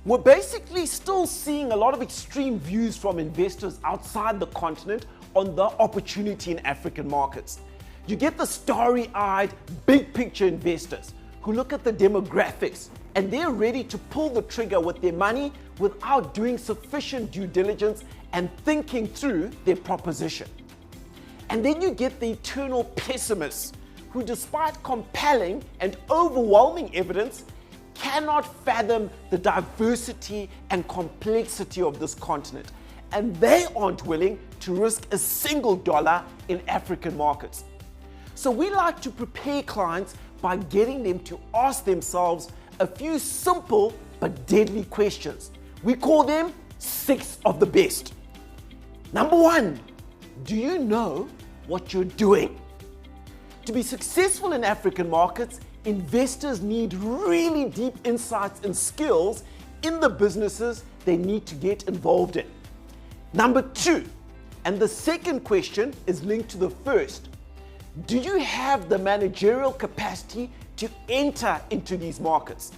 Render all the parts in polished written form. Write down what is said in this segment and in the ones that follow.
We're basically still seeing a lot of extreme views from investors outside the continent on the opportunity in African markets. You get the starry-eyed, big picture investors who look at the demographics and they're ready to pull the trigger with their money without doing sufficient due diligence and thinking through their proposition. And then you get the eternal pessimists who, despite compelling and overwhelming evidence, cannot fathom the diversity and complexity of this continent, and they aren't willing to risk a single dollar in African markets. So we like to prepare clients by getting them to ask themselves a few simple but deadly questions. We call them 6 of the best. Number 1, do you know what you're doing? To be successful in African markets, investors need really deep insights and skills in the businesses they need to get involved in. Number 2, and the second question is linked to the first, do you have the managerial capacity to enter into these markets?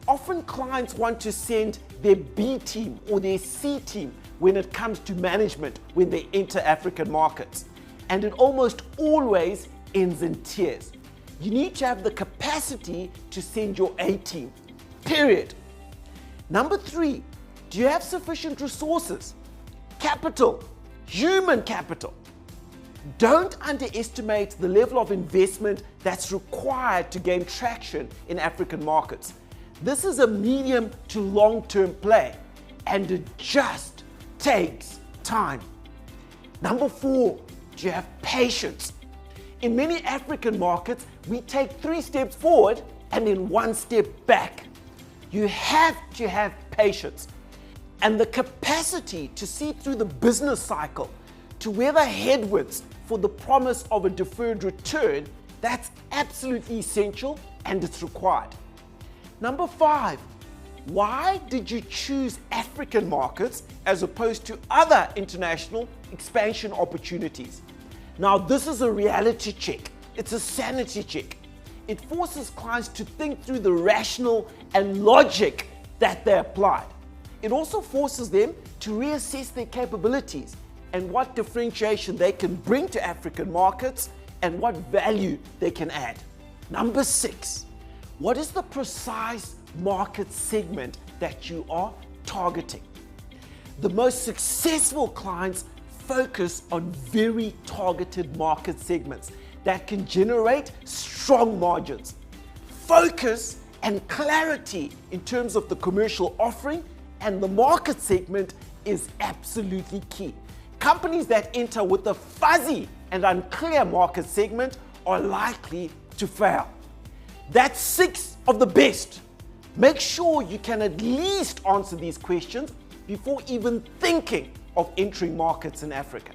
Often clients want to send their B team or their C team when it comes to management when they enter African markets, and it almost always ends in tears. You need to have the capacity to send your A team, period. Number 3, do you have sufficient resources, capital, human capital? Don't underestimate the level of investment that's required to gain traction in African markets. This is a medium to long-term play, and it just takes time. Number 4, do you have patience? In many African markets, we take 3 steps forward and then 1 step back. You have to have patience and the capacity to see through the business cycle, to weather headwinds for the promise of a deferred return. That's absolutely essential and it's required. Number 5, why did you choose African markets as opposed to other international expansion opportunities? Now, this is a reality check. It's a sanity check. It forces clients to think through the rationale and logic that they applied. It also forces them to reassess their capabilities and what differentiation they can bring to African markets and what value they can add. Number 6, what is the precise market segment that you are targeting? The most successful clients focus on very targeted market segments that can generate strong margins. Focus and clarity in terms of the commercial offering and the market segment is absolutely key. Companies that enter with a fuzzy and unclear market segment are likely to fail. That's 6 of the best. Make sure you can at least answer these questions before even thinking of entering markets in Africa.